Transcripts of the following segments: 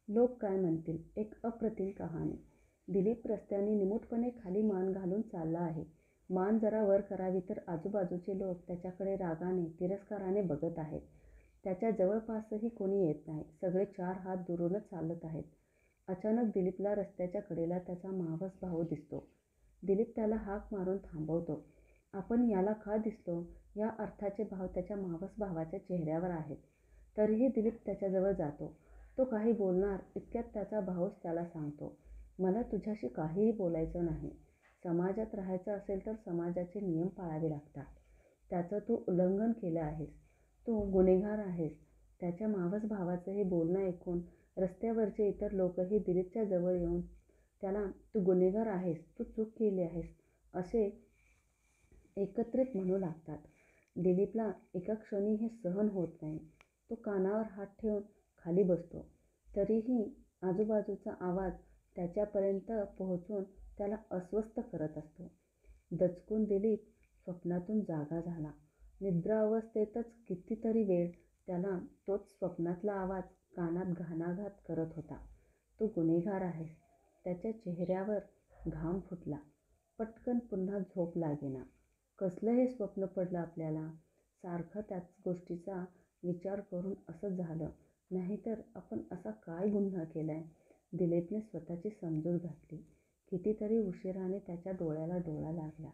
लोक काय म्हणतील एक अप्रतिम कहाणी. दिलीप रस्त्याने निमूटपणे खाली मान घालून चालला आहे. मान जरा वर करावी तर आजूबाजूचे लोक त्याच्याकडे रागाने तिरस्काराने बघत आहेत. त्याच्या जवळपासही कोणी येत नाही. सगळे 4 हात दुरूनच चालत आहेत. अचानक दिलीपला रस्त्याच्या कडेला त्याचा मावस भाऊ दिसतो. दिलीप त्याला हाक मारून थांबवतो. आपण याला का दिसलो या अर्थाचे भाव त्याच्या मावस भावाच्या चेहऱ्यावर आहेत. तरीही दिलीप त्याच्याजवळ जातो. तो काही बोलणार इतक्यात त्याचा भाऊच त्याला सांगतो, मला तुझ्याशी काहीही बोलायचं नाही. समाजात राहायचं असेल तर समाजाचे नियम पाळावे लागतात. त्याचं तू उल्लंघन केलं आहेस. तू गुन्हेगार आहेस. त्याच्या मावस भावाचं हे बोलणं ऐकून रस्त्यावरचे इतर लोकही दिलीपच्या जवळ येऊन त्याला तू गुन्हेगार आहेस, तू चूक केली आहेस असे एकत्रित म्हणू लागतात. दिलीपला एका क्षणी हे सहन होत नाही. तो कानावर हात ठेवून खाली बसतो. तरीही आजूबाजूचा आवाज त्याच्यापर्यंत पोहोचून त्याला अस्वस्थ करत असतो. दचकून दिलीप स्वप्नातून जागा झाला. निद्रावस्थेतच कितीतरी वेळ त्याला तोच स्वप्नातला आवाज कानात घणाघात करत होता. तू गुन्हेगार आहेस. त्याच्या चेहऱ्यावर घाम फुटला. पटकन पुन्हा झोप लागेना. कसलं हे स्वप्न पडलं आपल्याला? सारखं त्याच गोष्टीचा विचार करून असं झालं. नाहीतर आपण असा काय गुन्हा केलाय? दिलीपने स्वतःची समजूत घातली. कितीतरी उशिराने त्याच्या डोळ्याला डोळा लागला.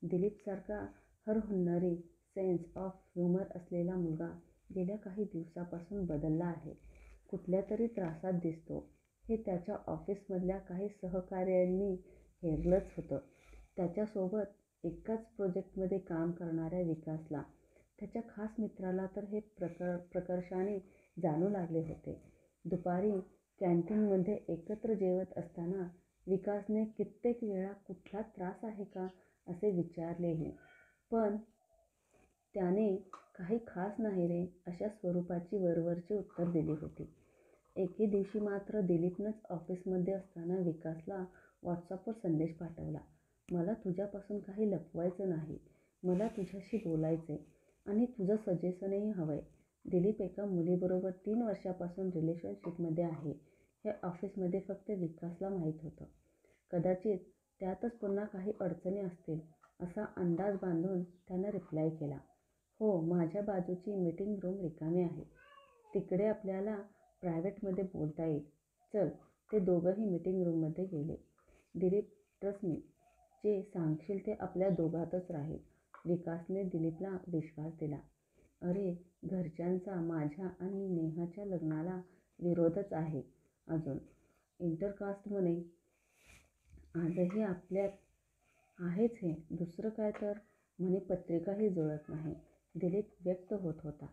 दिलीपसारखा हरहुन्नरी सेन्स ऑफ ह्युमर असलेला मुलगा गेल्या काही दिवसापासून बदलला आहे. कुठल्या तरी त्रासात दिसतो. हे त्याच्या ऑफिसमधल्या काही सहकाऱ्यांनी हेरलंच होतं. त्याच्यासोबत एकाच प्रोजेक्टमध्ये काम करणाऱ्या विकासला, त्याच्या खास मित्राला तर हे प्रकर्षाने जाणू लागले होते. दुपारी कॅन्टीनमध्ये एकत्र जेवत असताना विकासने कित्येक वेळा कुठला त्रास आहे का असे विचारलेही, पण त्याने काही खास नाही रे अशा स्वरूपाची वरवरची उत्तर दिली होती. एके दिवशी मात्र दिलीपनंच ऑफिसमध्ये असताना विकासला व्हॉट्सअपवर संदेश पाठवला, मला तुझ्यापासून काही लपवायचं नाही. मला तुझ्याशी बोलायचंय आणि तुझं सजेशनही हवंय. दिलीप एका मुलीबरोबर 3 वर्षापासून रिलेशनशिपमध्ये आहे. हे ऑफिसमध्ये फक्त विकासला माहीत होतं. कदाचित त्यातच पुन्हा काही अडचणी असतील असा अंदाज बांधून त्यानं रिप्लाय केला, हो माझ्या बाजूची मीटिंग रूम रिकामी आहे. तिकडे आपल्याला प्रायव्हेटमध्ये बोलता येईल. चल. ते दोघंही मीटिंग रूममध्ये गेले. दिलीप ट्रस्ट मी, जे सांगशील ते आपल्या दोघातच राहील. विकासने दिलीपला विश्वास दिला. अरे घरच्यांचा माझ्या आणि नेहाच्या लग्नाला विरोधच आहे. अजून इंटरकास्ट म्हणे. आजही आपल्यात आहेच हे. दुसरं काय तर म्हणे पत्रिकाही जुळत नाही. दिलीप व्यक्त होत होता.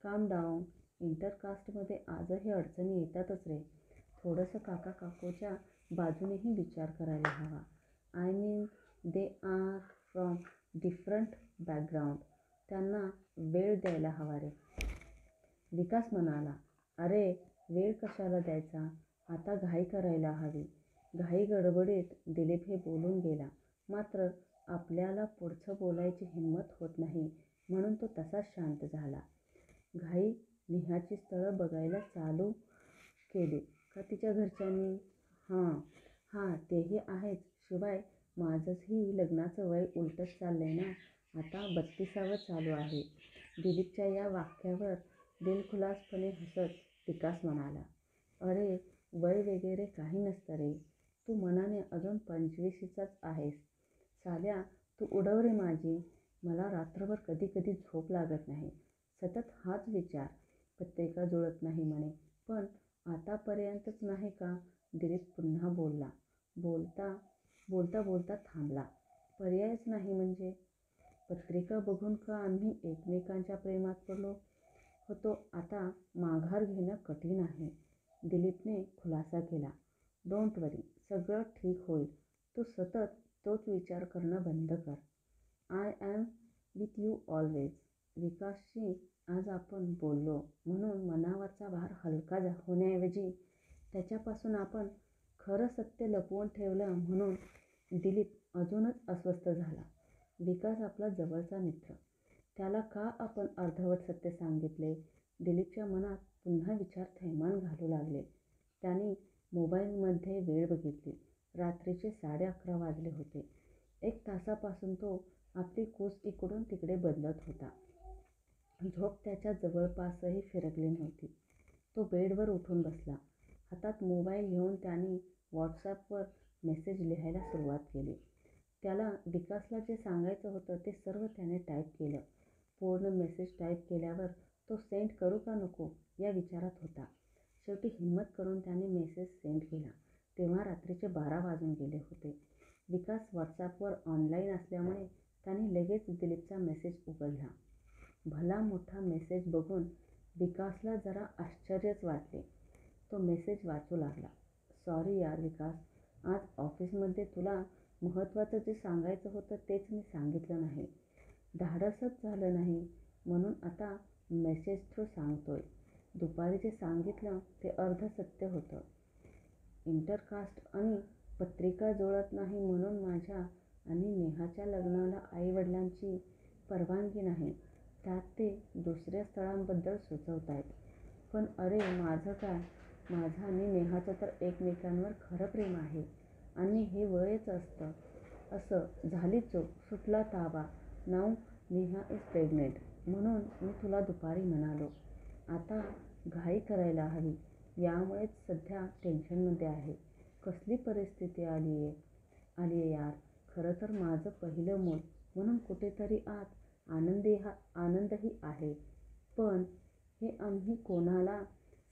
काम डाऊन. इंटरकास्टमध्ये आजही अडचणी येतातच रे. थोडंसं काका काकूच्या बाजूनेही विचार करायला हवा. I mean they are from different background. त्यांना वेळ द्यायला हवा रे. विकास म्हणाला, अरे वेळ कशाला द्यायचा? आता घाई करायला हवी. घाई गडबडीत दिलीप हे बोलून गेला. मात्र आपल्याला पुढचं बोलायची हिंमत होत नाही म्हणून तो तसाच शांत झाला. घाई नेहाची स्थळं बघायला चालू केली का तिच्या घरच्यांनी? हां तेही आहेच. शिवाय माझंही लग्नाचं वय उलटत चाललंय ना. आता 32वं चालू आहे. दिलीपच्या या वाक्यावर दिलखुलासपणे हसत विकास म्हणाला, अरे वय वगैरे काही नसतं रे. तू मनाने अजून 25चाच आहेस. साल्या तू उडव रे माझी. मला रात्रभर कधी कधी झोप लागत नाही. सतत हाच विचार. पत्रिका जुळत नाही म्हणे. पण आतापर्यंतच नाही का? दिलीप पुन्हा बोलला. बोलता बोलता थांबला. पर्यायच नाही म्हणजे? पत्रिका बघून का आम्ही एकमेकांच्या प्रेमात पडलो होतो आता माघार घेणं कठीण आहे. दिलीपने खुलासा केला. डोंट वरी, सगळं ठीक होईल. तू सतत तोच विचार करणं बंद कर. I am with you always. विकासशी आज आपण बोललो म्हणून मनावरचा भार हलका होण्याऐवजी त्याच्यापासून आपण खरं सत्य लपवून ठेवलं म्हणून दिलीप अजूनच अस्वस्थ झाला. विकास आपला जवळचा मित्र. त्याला का आपण अर्धवट सत्य सांगितले? दिलीपच्या मनात पुन्हा विचार थैमान घालू लागले. त्याने मोबाईलमध्ये वेळ बघितली. रात्रीचे 11:30 वाजले होते. 1 तासापासून तो आपली कूस इकडून तिकडे बदलत होता. झोप त्याच्या जवळपासही फिरकली नव्हती. तो बेडवर उठून बसला. हातात मोबाईल घेऊन त्याने व्हॉट्सॲपवर मेसेज लिहायला सुरुवात केली. त्याला विकासला जे सांगायचं होतं ते सर्व त्याने टाईप केलं. पूर्ण मेसेज टाईप केल्यावर तो सेंड करू का नको या विचारात होता. शेवटी हिंमत करून त्याने मेसेज सेंड केला. तेव्हा रात्रीचे 12 वाजून गेले होते. विकास व्हॉट्सॲपवर ऑनलाईन असल्यामुळे त्याने लगेच दिलीपचा मेसेज उघडला. भला मोठा मेसेज बघून विकासला जरा आश्चर्यच वाटले. तो मेसेज वाचू लागला. सॉरी यार विकास, आज ऑफिसमध्ये तुला महत्त्वाचं जे सांगायचं होतं तेच मी सांगितलं नाही. धाडसच झालं नाही म्हणून आता मेसेज थ्रू सांगतोय. दुपारी जे सांगितलं ते अर्ध सत्य होतं. इंटरकास्ट आणि पत्रिका जुळत नाही म्हणून माझ्या आणि नेहाच्या लग्नाला आईवडिलांची परवानगी नाही. त्यात ते दुसऱ्या स्थळांबद्दल सुचवतायत. पण अरे माझं काय, माझं आणि नेहाचं तर एकमेकांवर खरं प्रेम आहे आणि हे वयच असतं. असं झाली चूक, सुटला ताबा. नाऊ नेहा इज प्रेग्नेंट म्हणून मी तुला दुपारी म्हणालो. आता घाई करायला हवी. यामुळेच सध्या टेन्शनमध्ये आहे. कसली परिस्थिती आली आहे यार. खरं तर माझं पहिलं मूल म्हणून कुठेतरी आत आनंदही आहे. पण हे आम्ही कोणाला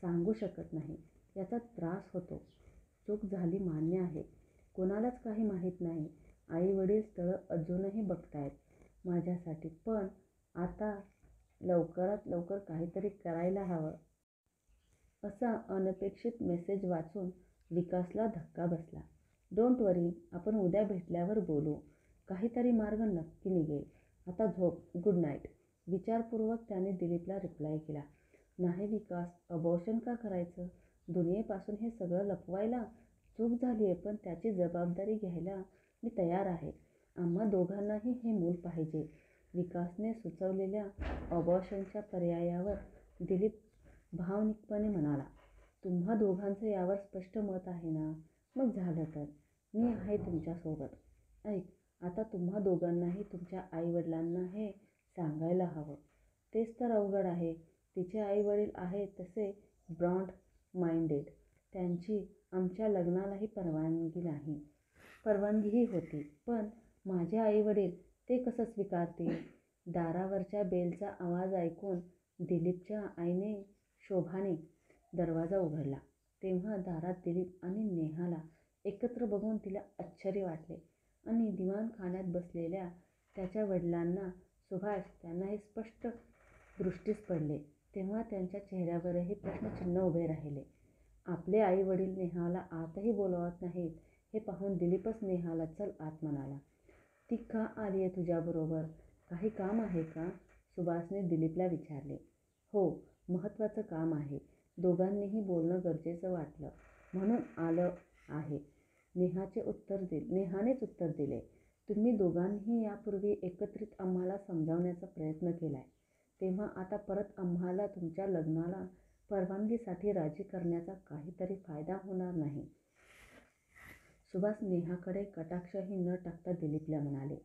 सांगू शकत नाही. याचा त्रास होतो. चूक झाली मान्य आहे. कोणालाच काही माहीत नाही. आई वडील स्थळं अजूनही बघतायत माझ्यासाठी. पण आता लवकरात लवकर काहीतरी करायला हवं. असा अनपेक्षित मेसेज वाचून विकासला धक्का बसला. डोंट वरी, आपण उद्या भेटल्यावर बोलू. काहीतरी मार्ग नक्की निघेल. आता झोप. Good night. विचारपूर्वक त्याने दिलीपला रिप्लाय केला. नाही विकास, अबॉर्शन का करायचं? दुनियेपासून हे सगळं लपवायला? चूक झाली आहे पण त्याची जबाबदारी घ्यायला मी तयार आहे. आम्हा दोघांनाही हे मूल पाहिजे. विकासने सुचवलेल्या अबॉर्शनच्या पर्यायावर दिलीप भावनिकपणे म्हणाला. तुम्हा दोघांचं यावर स्पष्ट मत आहे ना? मग झालं तर. मी आहे तुमच्यासोबत. ऐक, आता तुम्हा दोघांनाही तुमच्या आईवडिलांना हे सांगायला हवं. तेच तर अवघड आहे. तिचे आईवडील आहेत तसे ब्रॉड माइंडेड. त्यांची आमच्या लग्नालाही परवानगीही होती. पण माझे आईवडील ते कसं स्वीकारतील? दारावरच्या बेलचा आवाज ऐकून दिलीपच्या आईने शोभाने दरवाजा उघडला. तेव्हा दारात दिलीप आणि नेहाला एकत्र बघून तिला आश्चर्य वाटले आणि दिवाणखान्यात बसलेल्या त्याच्या वडिलांना सुभाष त्यांना हे स्पष्ट दृष्टीस पडले. तेव्हा त्यांच्या चेहऱ्यावरही प्रश्नचिन्ह उभे राहिले. आपले आई वडील नेहाला आतही बोलवत नाहीत हे पाहून दिलीपच नेहाला चल आत म्हणाला. ती का आली आहे तुझ्याबरोबर? काही काम आहे का? सुभाषने दिलीपला विचारले. हो, महत्त्वाचं काम आहे. दोघांनीही बोलणं गरजेचं वाटलं म्हणून आलं आहे. नेहानेच उत्तर दिले. तुम्ही दोघांनीही यापूर्वी एकत्रित आम्हाला समजावण्याचा प्रयत्न केलाय. तेव्हा आता परत आम्हाला तुमच्या लग्नाला परवानगीसाठी राजी करण्याचा काहीतरी फायदा होणार नाही. सुभाष नेहाकडे कटाक्षही न टाकता दिलीपला म्हणाले.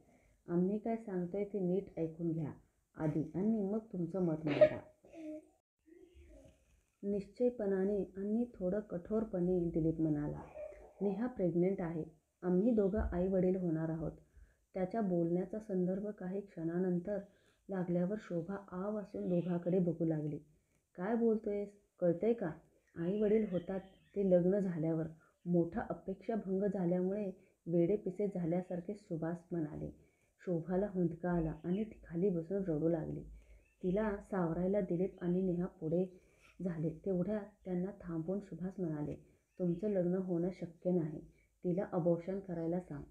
आम्ही काय सांगतोय ते नीट ऐकून घ्या आधी आणि मग तुमचं मत मांडा. निश्चयपणाने आणि थोडं कठोरपणे दिलीप म्हणाला. नेहा प्रेग्नेंट आहे. आम्ही दोघं आई वडील होणार आहोत. त्याच्या बोलण्याचा संदर्भ काही क्षणानंतर लागल्यावर शोभा आ वासून दोघांकडे बघू लागली. काय बोलतोयस? कळतंय का? आई वडील होतात ते लग्न झाल्यावर. मोठा अपेक्षाभंग झाल्यामुळे वेडेपिसे झाल्यासारखे सुभाष म्हणाले. शोभाला हुंदका आला आणि ती खाली बसून रडू लागली. तिला सावरायला दिलीप आणि नेहा पुढे झाले. तेवढ्यात त्यांना थांबवून सुभाष म्हणाले. तुमचं लग्न होणं शक्य नाही. तिला अबॉर्शन करायला सांग.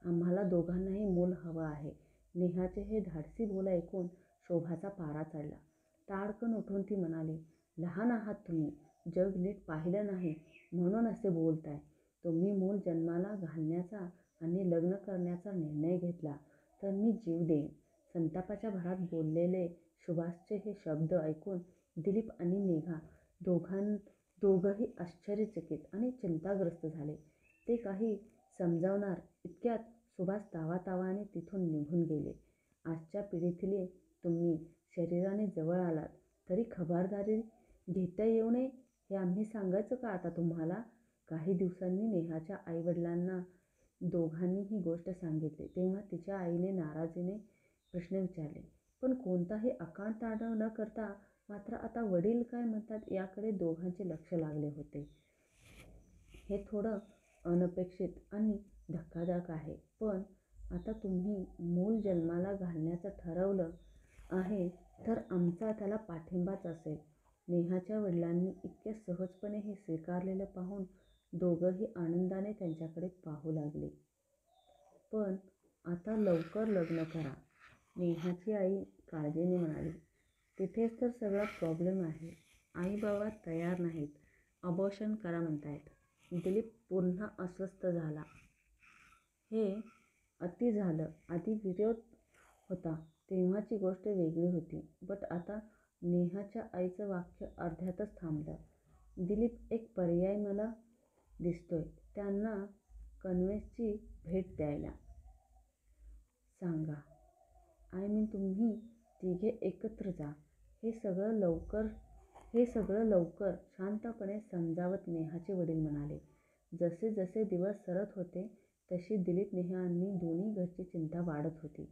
आम्हाला दोघांनाही मूल हवं आहे. नेहाचे हे धाडसी बोल ऐकून शोभाचा पारा चढला. ताडकन उठून ती म्हणाली. लहान आहात तुम्ही. जग नीट पाहिलं नाही म्हणून असे बोलताय. तुम्ही मूल जन्माला घालण्याचा आणि लग्न करण्याचा निर्णय घेतला तर मी जीव देईन. संतापाच्या भरात बोललेले सुभाषचे हे शब्द ऐकून दिलीप आणि नेहा दोघंही आश्चर्यचकित आणि चिंताग्रस्त झाले. ते काही समजावणार इतक्यात सुभाष तावातावाने तिथून निघून गेले. आजच्या पिढीतले तुम्ही शरीराने जवळ आलात तरी खबरदारी घेता येऊ नये हे आम्ही सांगायचं का आता तुम्हाला? काही दिवसांनी नेहाच्या आईवडिलांना दोघांनी ही गोष्ट सांगितली. तेव्हा तिच्या आईने नाराजीने प्रश्न विचारले. पण कोणताही आकांडतांडव न करता मात्र आता वडील काय म्हणतात याकडे दोघांचे लक्ष लागले होते. हे थोडं अनपेक्षित आणि धक्कादायक आहे. पण आता तुम्ही मूल जन्माला घालण्याचं ठरवलं आहे तर आमचा त्याला पाठिंबाच असेल. नेहाच्या वडिलांनी इतक्या सहजपणे हे स्वीकारलेलं पाहून दोघंही आनंदाने त्यांच्याकडे पाहू लागले. पण आता लवकर लग्न करा, नेहाची आई काळजीने म्हणाली. तिथेच तर सगळा प्रॉब्लेम आहे. आई बाबा तयार नाहीत, अबॉर्शन करा म्हणतायत. दिलीप पुन्हा अस्वस्थ झाला. हे अति झालं. आधी विरोध होता तेव्हाची गोष्ट वेगळी होती. बट आता नेहाच्या आईचं वाक्य अर्ध्यातच थांबलं. दिलीप, एक पर्याय मला दिसतोय. त्यांना कन्वेन्सची भेट द्यायला सांगा. आय मीन तुम्ही तिघे एकत्र जा. हे सगळं लवकर शांतपणे समजावत नेहाचे वडील म्हणाले. जसे जसे दिवस सरत होते तशी दिलीप नेहा आणि दोन्ही घरची चिंता वाढत होती.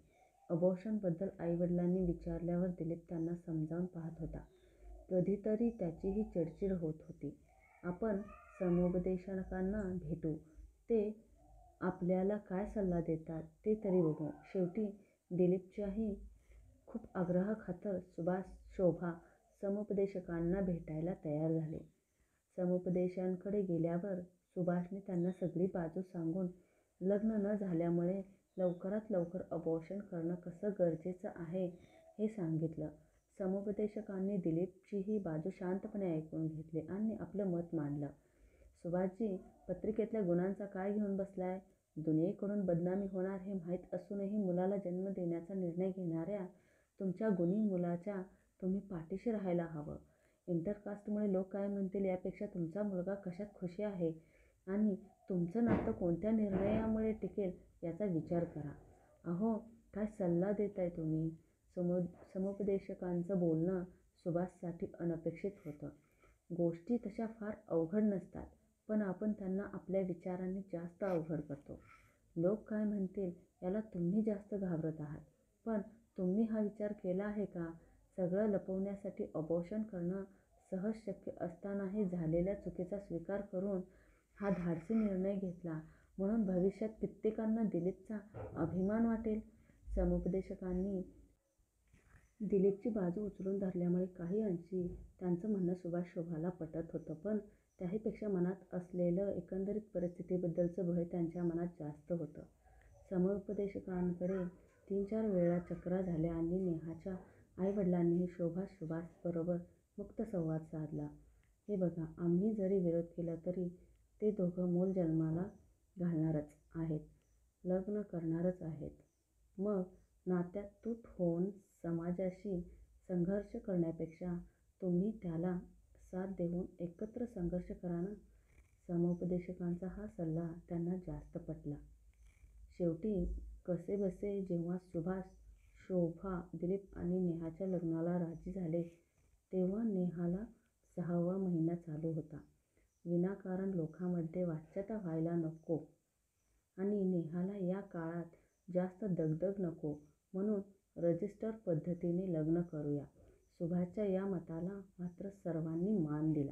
अबॉर्शनबद्दल आईवडिलांनी विचारल्यावर दिलीप त्यांना समजावून पाहत होता. कधीतरी त्याचीही चिडचिड होत होती. आपण समुपदेशकांना भेटू, ते आपल्याला काय सल्ला देतात ते तरी बघू. शेवटी दिलीपच्याही खूप आग्रहाखातर शोभा समुपदेशकांना भेटायला तयार झाले. समुपदेशांकडे गेल्यावर सुभाषने त्यांना सगळी बाजू सांगून लग्न न झाल्यामुळे लवकरात लवकर अबॉर्शन करणं कसं गरजेचं आहे हे सांगितलं. समुपदेशकांनी दिलीपची ही बाजू शांतपणे ऐकून घेतली आणि आपलं मत मांडलं. सुभाषजी, पत्रिकेतल्या गुणांचा काय घेऊन बसलाय? दुनियेकडून बदनामी होणार हे माहीत असूनही मुलाला जन्म देण्याचा निर्णय घेणाऱ्या तुमच्या गुणी मुलाच्या तुम्ही पाठीशी राहायला हवं. इंटरकास्टमुळे लोक काय म्हणतील यापेक्षा तुमचा मुलगा कशात खुशी आहे आणि तुमचं नातं कोणत्या निर्णयामुळे टिकेल याचा विचार करा. अहो, काय सल्ला देताय तुम्ही? समुपदेशकांचं बोलणं सुभाषसाठी अनपेक्षित होतं. गोष्टी तशा फार अवघड नसतात, पण आपण त्यांना आपल्या विचारांनी जास्त अवघड करतो. लोक काय म्हणतील याला तुम्ही जास्त घाबरत आहात. पण तुम्ही हा विचार केला आहे का? सगळं लपवण्यासाठी अबॉर्शन करणं सहज शक्य असतानाही झालेल्या चुकीचा स्वीकार करून हा धाडसी निर्णय घेतला म्हणून भविष्यात कित्येकांना दिलीपचा अभिमान वाटेल. समुपदेशकांनी दिलीपची बाजू उचलून धरल्यामुळे काही अंशी त्यांचं म्हणणं शोभाला पटत होतं. पण त्याहीपेक्षा मनात असलेलं एकंदरीत परिस्थितीबद्दलचं भय त्यांच्या मनात जास्त होतं. समुपदेशकांकडे 3-4 वेळा चकरा झाल्या आणि नेहाच्या आईवडिलांनीही सुभाषबरोबर मुक्त संवाद साधला. हे बघा, आम्ही जरी विरोध केला तरी ते दोघं मूल जन्माला घालणारच आहेत, लग्न करणारच आहेत. मग नात्यात तूट होऊन समाजाशी संघर्ष करण्यापेक्षा तुम्ही त्याला साथ देऊन एकत्र संघर्ष करा ना. समुपदेशकांचा हा सल्ला त्यांना जास्त पटला. शेवटी कसेबसे जेव्हा सुभाष, शोभा, दिलीप आणि नेहाच्या लग्नाला राजी झाले तेव्हा नेहाला 6वा महिना चालू होता. विनाकारण लोकांमध्ये वाच्यता व्हायला नको आणि नेहाला या काळात जास्त दगदग नको म्हणून रजिस्टर पद्धतीने लग्न करूया. सुभाषच्या या मताला मात्र सर्वांनी मान दिला.